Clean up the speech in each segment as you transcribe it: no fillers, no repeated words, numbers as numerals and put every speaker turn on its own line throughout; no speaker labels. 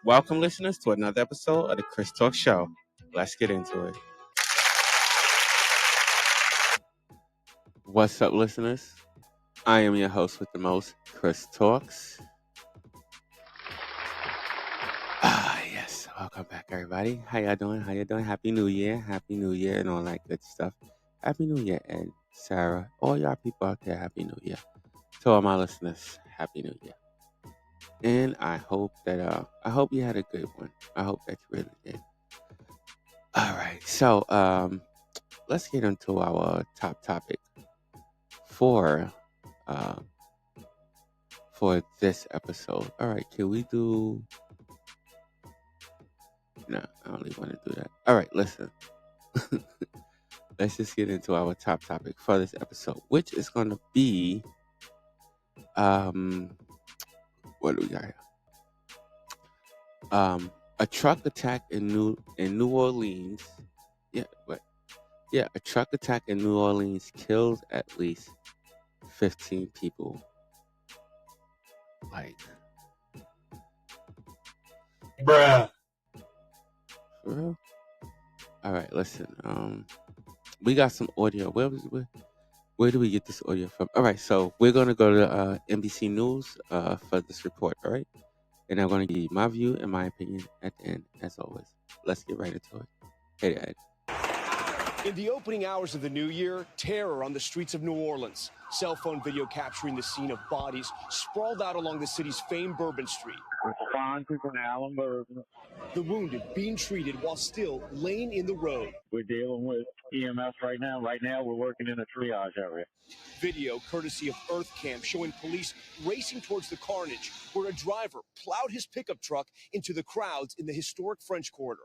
Welcome, listeners, to another episode of the Chris Talk Show. Let's get into it. What's up, listeners? I am your host with the most, Chris Talks. Yes. Welcome back, everybody. How y'all doing? Happy New Year. Happy New Year and all that good stuff. Happy New Year, Ed, Sarah, all y'all people out there, Happy New Year. To all my listeners, Happy New Year. And I hope you had a good one. I hope that you really did. All right. So, let's get into our top topic for this episode. All right, can we do? No, I don't even want to do that. All right, listen. Let's just get into our top topic for this episode, which is going to be what do we got here? A truck attack in New Orleans. A truck attack in New Orleans killed at least 15 people. Like,
bruh.
For real? All right, listen. We got some audio. Where do we get this audio from? All right, so we're gonna go to NBC News for this report. All right, and I'm gonna give you my view and my opinion at the end, as always. Let's get right into it. Hey, Ed.
In the opening hours of the new year, terror on the streets of New Orleans. Cell phone video capturing the scene of bodies sprawled out along the city's famed Bourbon Street. The wounded being treated while still laying in the road.
We're dealing with EMS right now. Right now, we're working in a triage area.
Video courtesy of Earth Cam showing police racing towards the carnage where a driver plowed his pickup truck into the crowds in the historic French Quarter.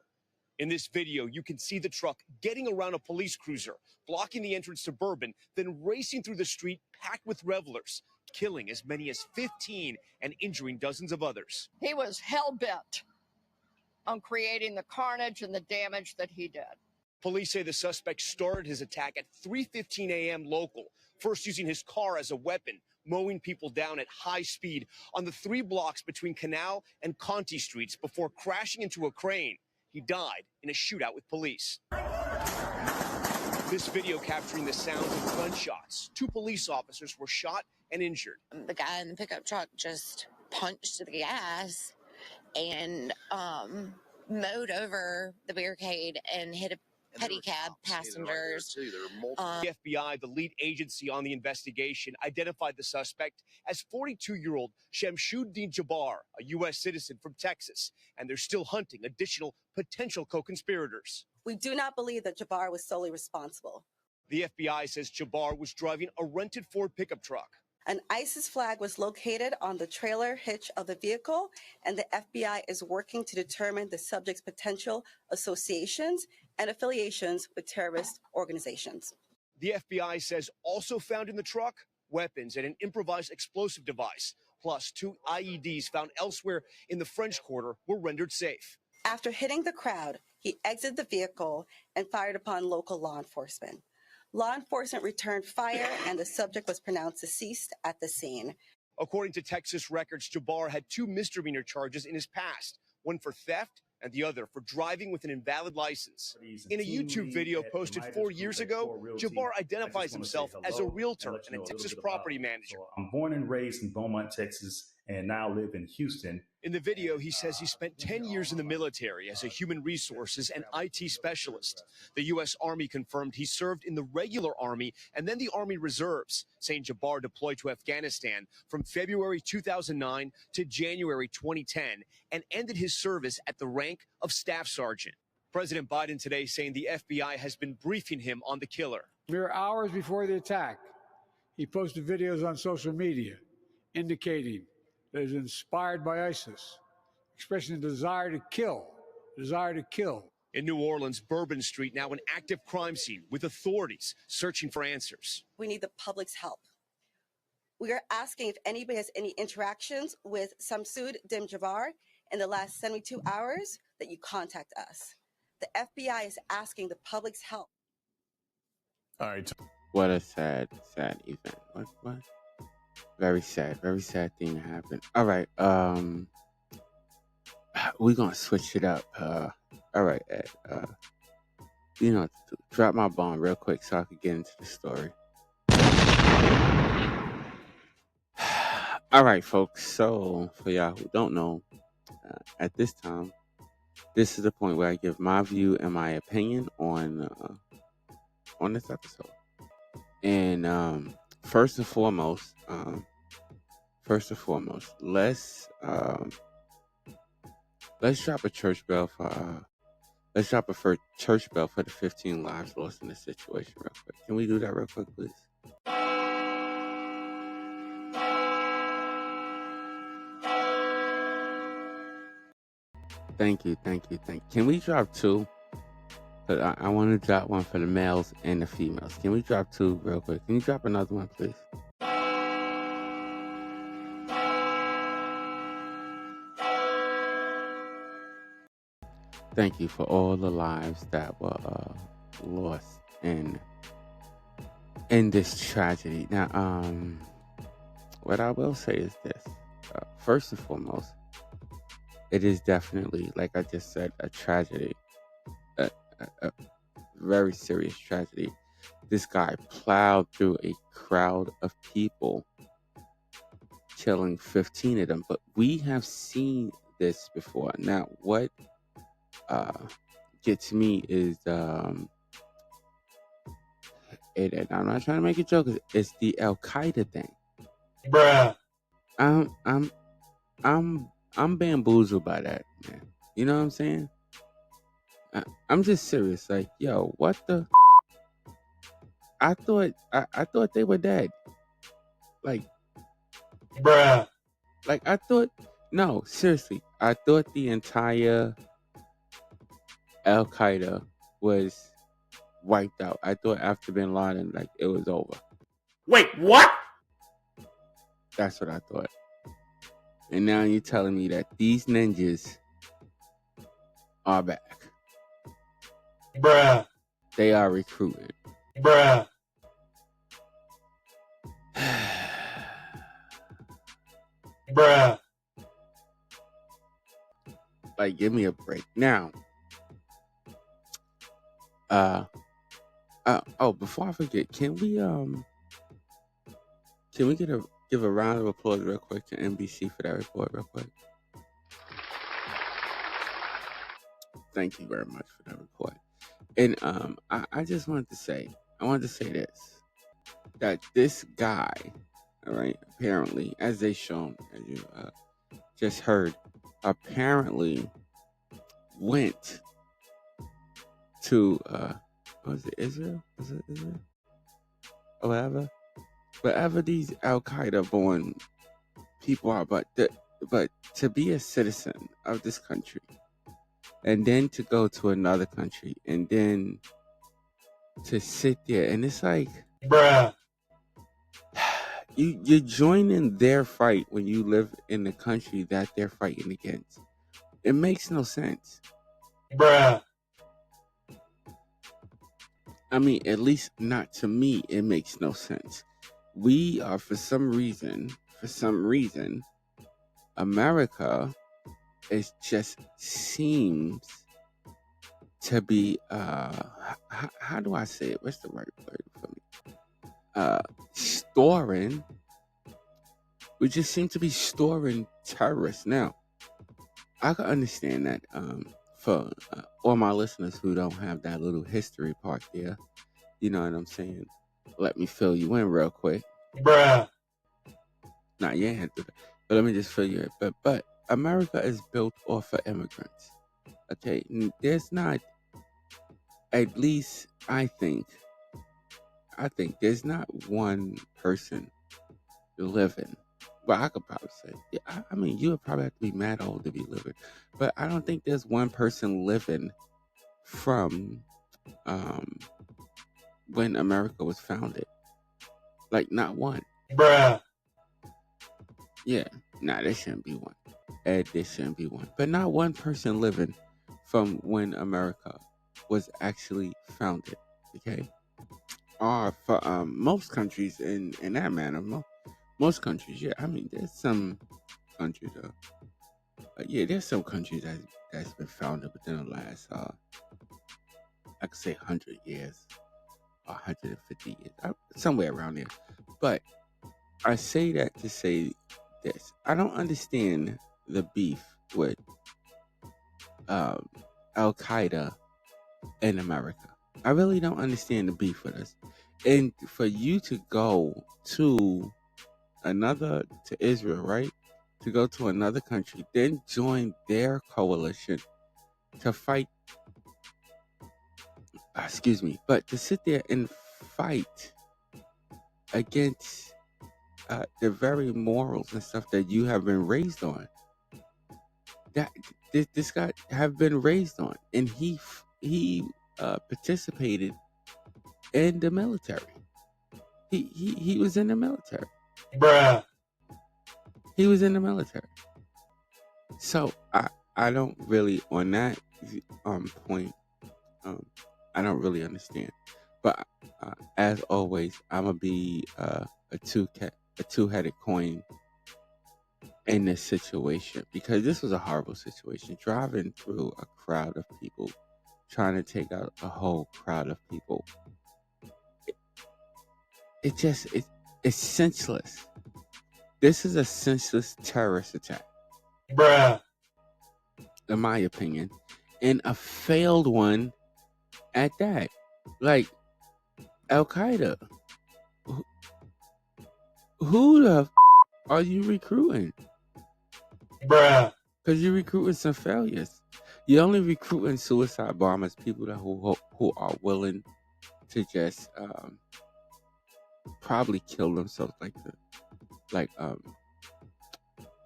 In this video, you can see the truck getting around a police cruiser, blocking the entrance to Bourbon, then racing through the street packed with revelers, killing as many as 15 and injuring dozens of others.
He was hell-bent on creating the carnage and the damage that he did.
Police say the suspect started his attack at 3:15 a.m. local, first using his car as a weapon, mowing people down at high speed on the 3 blocks between Canal and Conti Streets before crashing into a crane. He died in a shootout with police. This video capturing the sound of gunshots. 2 police officers were shot and injured.
The guy in the pickup truck just punched the gas and mowed over the barricade and hit a pedicab passengers.
The FBI, the lead agency on the investigation, identified the suspect as 42-year-old Shamshuddin Jabbar, a U.S. citizen from Texas, and they're still hunting additional potential co-conspirators.
We do not believe that Jabbar was solely responsible.
The FBI says Jabbar was driving a rented Ford pickup truck.
An ISIS flag was located on the trailer hitch of the vehicle, and the FBI is working to determine the subject's potential associations and affiliations with terrorist organizations.
The FBI says also found in the truck weapons and an improvised explosive device, plus 2 IEDs found elsewhere in the French Quarter were rendered safe.
After hitting the crowd, he exited the vehicle and fired upon local law enforcement. Law enforcement returned fire, and the subject was pronounced deceased at the scene.
According to Texas records, Jabbar had 2 misdemeanor charges in his past, one for theft and the other for driving with an invalid license. In a YouTube video posted 4 years ago, Jabbar identifies himself as a realtor and a Texas property manager.
I'm born and raised in Beaumont, Texas, and now live in Houston.
In the video, he says he spent 10 years in the military as a human resources and IT specialist. The U.S. Army confirmed he served in the regular Army and then the Army Reserves, saying Jabbar deployed to Afghanistan from February 2009 to January 2010 and ended his service at the rank of Staff Sergeant. President Biden today saying the FBI has been briefing him on the killer.
Mere hours before the attack, he posted videos on social media indicating that he was inspired by ISIS, expressing a desire to kill.
In New Orleans, Bourbon Street now an active crime scene with authorities searching for answers.
We need the public's help. We are asking if anybody has any interactions with Shamshuddin Jabbar in the last 72 hours that you contact us. The FBI is asking the public's help.
All right.
What a sad event. What? Very sad thing happened. All right. we're gonna switch it up. All right, Ed. Drop my bomb real quick so I could get into the story. All right, folks. So for y'all who don't know, at this time, this is the point where I give my view and my opinion on this episode. And first and foremost, let's drop a church bell for church bell for the 15 lives lost in this situation real quick. Can we do that real quick, please? Thank you. Can we drop two? But I want to drop one for the males and the females. Can we drop two real quick? Can you drop another one, please? Thank you for all the lives that were lost in this tragedy. Now, what I will say is this: first and foremost, it is definitely, like I just said, a tragedy, a very serious tragedy. This guy plowed through a crowd of people, killing 15 of them. But we have seen this before. Now, what gets me is and I'm not trying to make a joke. It's the Al Qaeda thing,
Bruh.
I'm bamboozled by that, man. You know what I'm saying? I'm just serious. Like, yo, what the? I thought they were dead. Like,
Bruh.
Like I thought. No, seriously, I thought the entire Al Qaeda was wiped out. I thought after Bin Laden, like it was over.
Wait, what?
That's what I thought. And now you're telling me that these ninjas are back.
Bruh.
They are recruiting.
Bruh. Bruh.
Like, give me a break. Now, before I forget, can we give a round of applause real quick to NBC for that report real quick? Thank you very much for that report. And I just wanted to say this, that this guy, all right, apparently, as they shown, as you just heard, apparently went to was it Israel? Was it Israel? Or wherever these Al Qaeda born people are, but to be a citizen of this country, and then to go to another country, and then to sit there, and it's like,
Bruh.
you're joining their fight when you live in the country that they're fighting against. It makes no sense.
Bruh.
I mean, at least not to me, it makes no sense. We are, for some reason, America, it just seems to be, how do I say it? What's the right word for me? Storing. We just seem to be storing terrorists. Now, I can understand that for all my listeners who don't have that little history part there. You know what I'm saying? Let me fill you in real quick.
Bruh.
Nah, you ain't have to do that. But let me just fill you in. But America is built off of immigrants. Okay? There's not, at least I think there's not one person living. Well, I could probably say, yeah, I mean, you would probably have to be mad old to be living. But I don't think there's one person living from when America was founded. Like, not one.
Bruh.
Yeah, nah, there shouldn't be one. There shouldn't be one. But not one person living from when America was actually founded. Okay? Or for most countries in that manner, most countries, yeah. I mean, there's some countries yeah, there's some countries that's been founded within the last, I could say 100 years, 150 years, somewhere around there. But I say that to say this: I don't understand the beef with um, Al Qaeda in America. I really don't understand the beef with us. And for you to go to Israel, right? To go to another country, then join their coalition to fight, excuse me, but to sit there and fight against the very morals and stuff that you have been raised on. That this guy have been raised on, and he participated in the military. He was in the military.
Bruh.
He was in the military. So I don't really on that point I don't really understand. But as always, I'm gonna be a two-headed coin in this situation, because this was a horrible situation. Driving through a crowd of people, trying to take out a whole crowd of people. It's senseless. This is a senseless terrorist attack,
Bruh.
in my opinion, and a failed one at that. Like Al Qaeda, who the are you recruiting?
Bruh.
Because you're recruiting some failures. You're only recruiting suicide bombers, people who are willing to just probably kill themselves,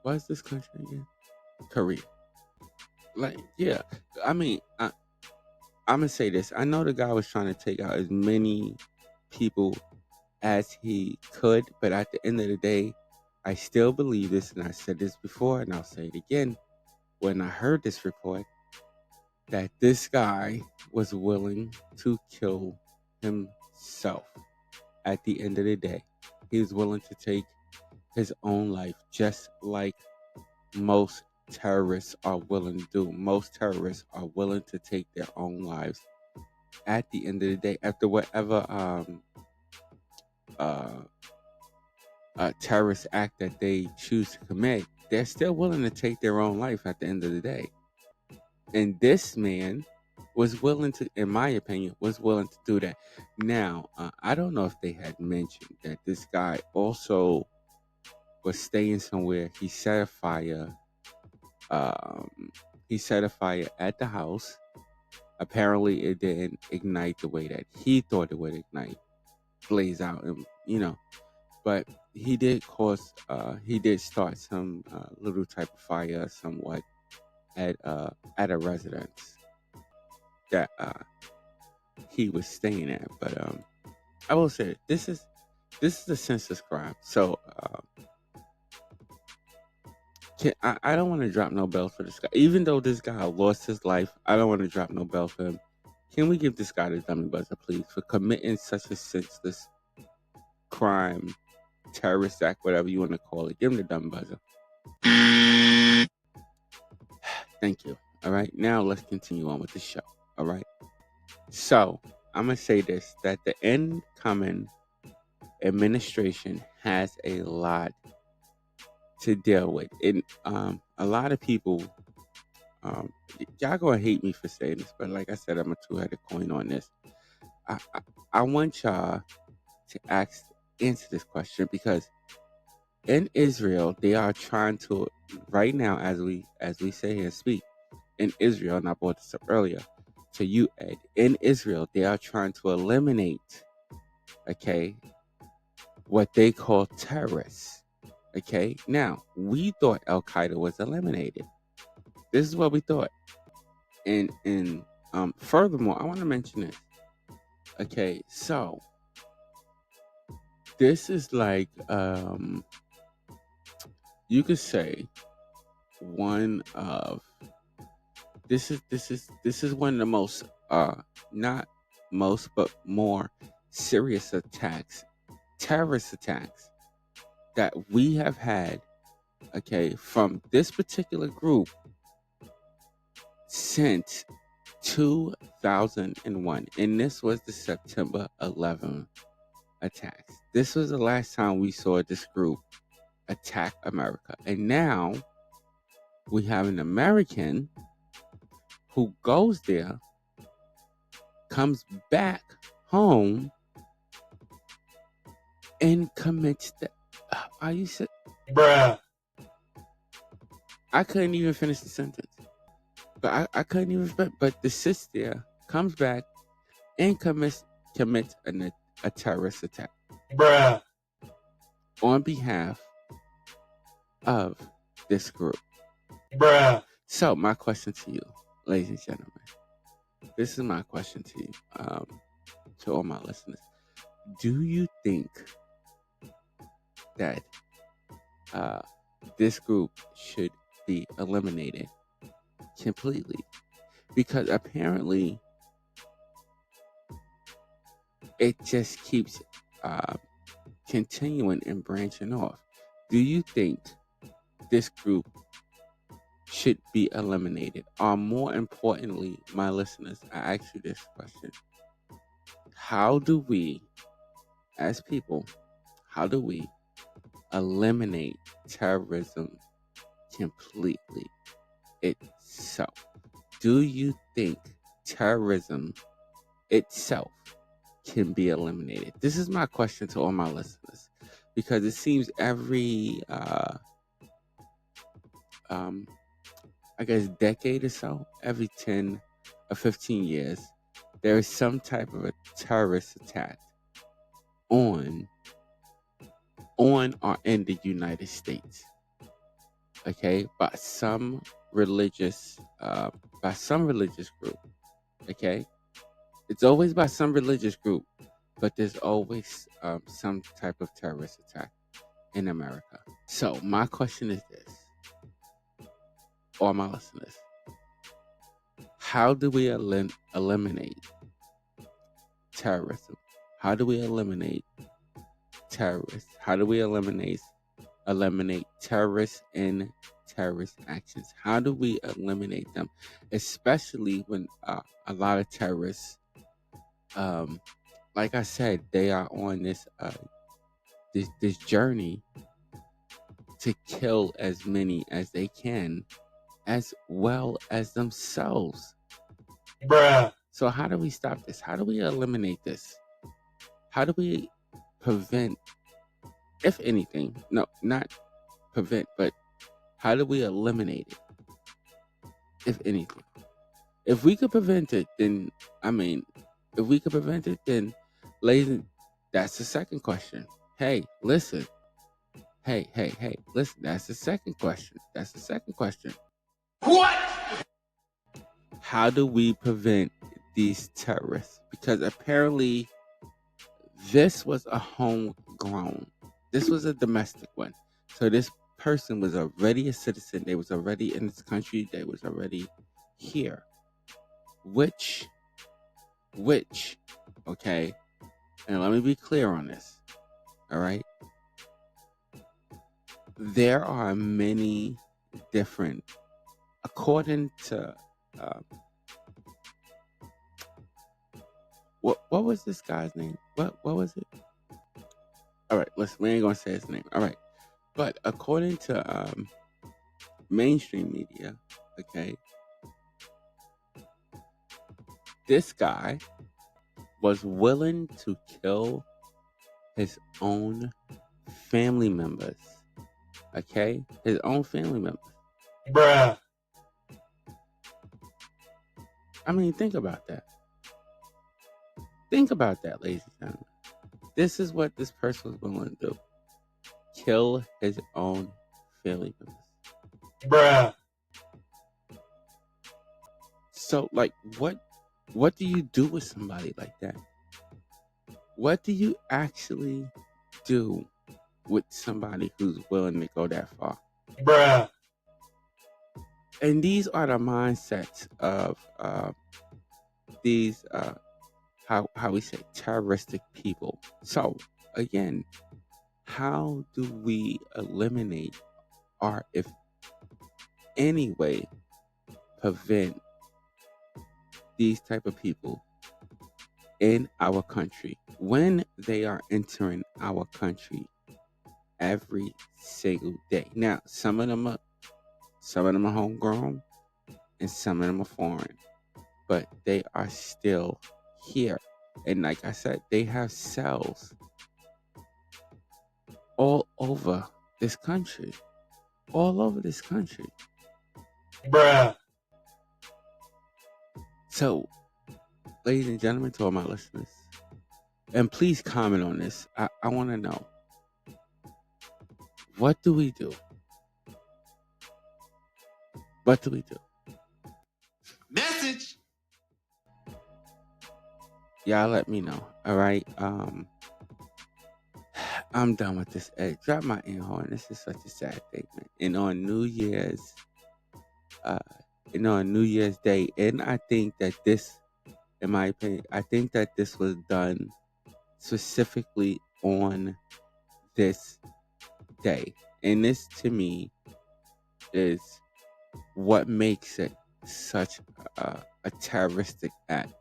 what is this country again? Korea. Like, yeah. I mean, I'm gonna say this. I know the guy was trying to take out as many people as he could, but at the end of the day, I still believe this, and I said this before, and I'll say it again. When I heard this report, that this guy was willing to kill himself at the end of the day. He was willing to take his own life, just like most terrorists are willing to do. Most terrorists are willing to take their own lives at the end of the day, after whatever terrorist act that they choose to commit. They're still willing to take their own life at the end of the day. And this man was willing to, in my opinion, was willing to do that. Now, I don't know if they had mentioned that this guy also was staying somewhere. He set a fire. He set a fire at the house. Apparently, it didn't ignite the way that he thought it would ignite, blaze out, and But he did start some little type of fire, somewhat, at a residence that he was staying at. But I will say this is a senseless crime. So I don't want to drop no bell for this guy, even though this guy lost his life. I don't want to drop no bell for him. Can we give this guy the dummy buzzer, please, for committing such a senseless crime, terrorist act, whatever you want to call it? Give him the dummy buzzer. Thank you. All right, now let's continue on with the show. All right. So I'm gonna say this: that the incoming administration has a lot to deal with, and a lot of people, y'all gonna hate me for saying this, but like I said, I'm a two-headed coin on this. I want y'all to answer this question, because in Israel they are trying to, right now, as we say here and speak, in Israel, and I brought this up earlier to you, Ed. In Israel, they are trying to eliminate, okay, what they call terrorists. Okay, now we thought Al Qaeda was eliminated. This is what we thought, and furthermore, I want to mention this. Okay, so this is like you could say one of this is one of the most not most but more serious attacks, terrorist attacks, that we have had okay, from this particular group since 2001. And this was the September 11 attacks. This was the last time we saw this group attack America. And now we have an American who goes there, comes back home, and commits the. Are you sick?
Bruh.
I couldn't even finish the sentence. But I couldn't even. But the sis there comes back and commits a terrorist attack.
Bruh.
On behalf of this group.
Bruh.
So my question to you, ladies and gentlemen, this is my question to you, to all my listeners. Do you think that this group should be eliminated completely? Because apparently it just keeps continuing and branching off. Do you think this group should be eliminated? Or more importantly, my listeners, I ask you this question. How do we, as people, how do we eliminate terrorism completely itself? Do you think terrorism itself can be eliminated? This is my question to all my listeners, because it seems every I guess decade or so, every 10 or 15 years, there is some type of a terrorist attack on or in the United States. Okay, by some religious group. Okay, it's always by some religious group, but there's always some type of terrorist attack in America. So my question is this, all my listeners: how do we eliminate terrorism? How do we eliminate terrorists? How do we eliminate terrorists and terrorist actions? How do we eliminate them, especially when a lot of terrorists, like I said, they are on this journey to kill as many as they can, as well as themselves.
Bruh.
So how do we stop this? How do we eliminate this? How do we prevent, if anything, no, not prevent, but how do we eliminate it, if anything? If we could prevent it, then, ladies, that's the second question. Hey, listen. Hey, listen, that's the second question.
What?
How do we prevent these terrorists? Because apparently this was a homegrown. This was a domestic one. So this person was already a citizen. They was already in this country. They was already here. Which, okay, and let me be clear on this. All right. There are many different, according to what was this guy's name? What was it? All right, listen, we ain't gonna say his name. All right, but according to mainstream media, okay, this guy was willing to kill his own family members. Okay, his own family members.
Bruh.
I mean, think about that. Think about that, ladies and gentlemen. This is what this person was willing to do. Kill his own family members.
Bruh.
So, like, what do you do with somebody like that? What do you actually do with somebody who's willing to go that far?
Bruh.
And these are the mindsets of these how we say terroristic people. So again, how do we eliminate or if any way prevent these type of people in our country when they are entering our country every single day. Now, some of them are homegrown and some of them are foreign, but they are still here. And like I said, they have cells all over this country. All over this country.
Bruh.
So, ladies and gentlemen, to all my listeners, and please comment on this. I want to know, what do we do? What do we do?
Message.
Y'all let me know. All right. I'm done with this. Hey, drop my air horn. This is such a sad thing, man. And on New Year's Day, and I think that this, in my opinion, I think that this was done specifically on this day. And this, to me, is what makes it such a terroristic act.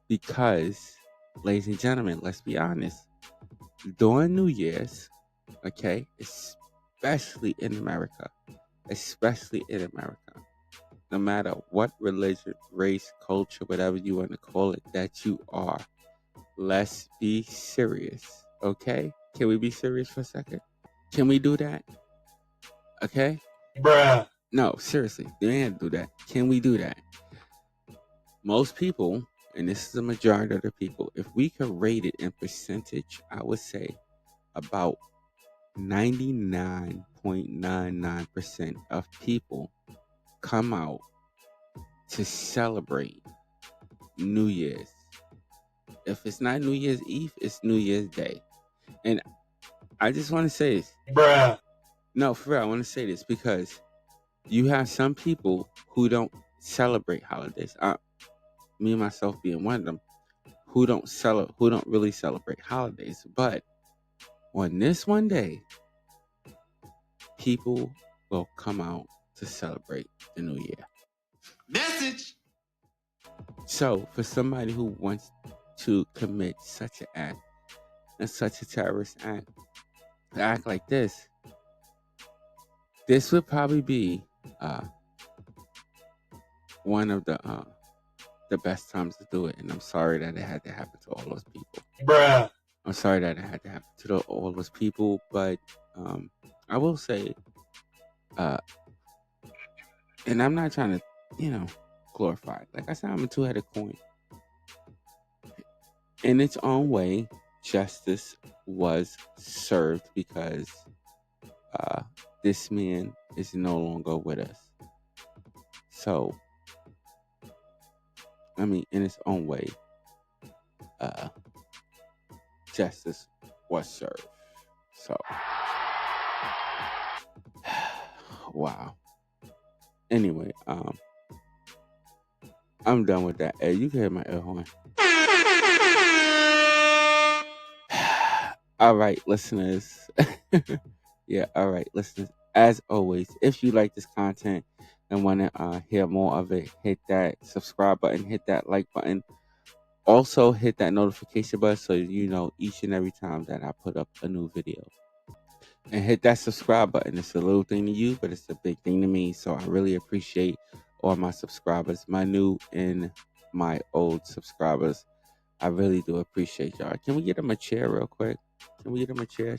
Because, ladies and gentlemen, let's be honest, during New Year's, okay, especially in America, no matter what religion, race, culture, whatever you want to call it, that you are, let's be serious, okay? Can we be serious for a second? Can we do that? Okay?
Bruh.
No, seriously, we can't do that. Can we do that? Most people, and this is the majority of the people, if we could rate it in percentage, I would say about 99.99% of people come out to celebrate New Year's. If it's not New Year's Eve, it's New Year's Day. And I just want to say this.
Bruh.
No, for real, I want to say this because you have some people who don't celebrate holidays. Me and myself being one of them, who don't really celebrate holidays. But on this one day, people will come out to celebrate the new year.
Message.
So for somebody who wants to commit such an act and such a terrorist act like this would probably be one of the best times to do it. And I'm sorry that it had to happen to all those people.
Bruh.
I'm sorry that it had to happen to all those people, but I will say, and I'm not trying to, glorify it. Like I said, I'm a two-headed coin. In its own way, justice was served because this man is no longer with us. So, I mean, in its own way, justice was served. So, wow. Anyway, I'm done with that. Hey, you can hear my air horn. All right, listeners. Yeah, all right, listeners. As always, if you like this content and want to hear more of it, hit that subscribe button, hit that like button. Also, hit that notification button so you know each and every time that I put up a new video. And hit that subscribe button. It's a little thing to you, but it's a big thing to me. So I really appreciate all my subscribers, my new and my old subscribers. I really do appreciate y'all. Can we get them a chair real quick? Can we get them a chair?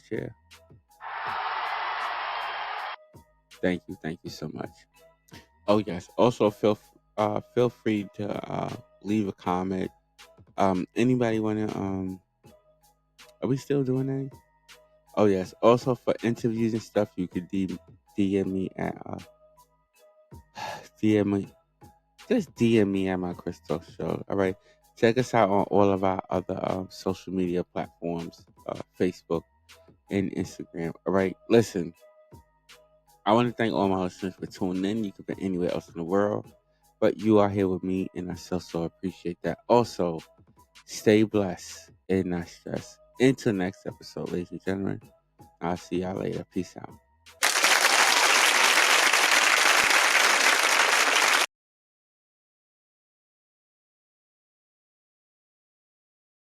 Thank you so much. Oh yes. Also feel free to leave a comment. Anybody wanna are we still doing that? Oh yes. Also for interviews and stuff, you could DM me at DM me at my Crystal Show. All right. Check us out on all of our other social media platforms, Facebook and Instagram. All right. Listen, I want to thank all my listeners for tuning in. You could be anywhere else in the world, but you are here with me, and I so appreciate that. Also, stay blessed and not stressed. Until next episode, ladies and gentlemen, I'll see y'all later. Peace out.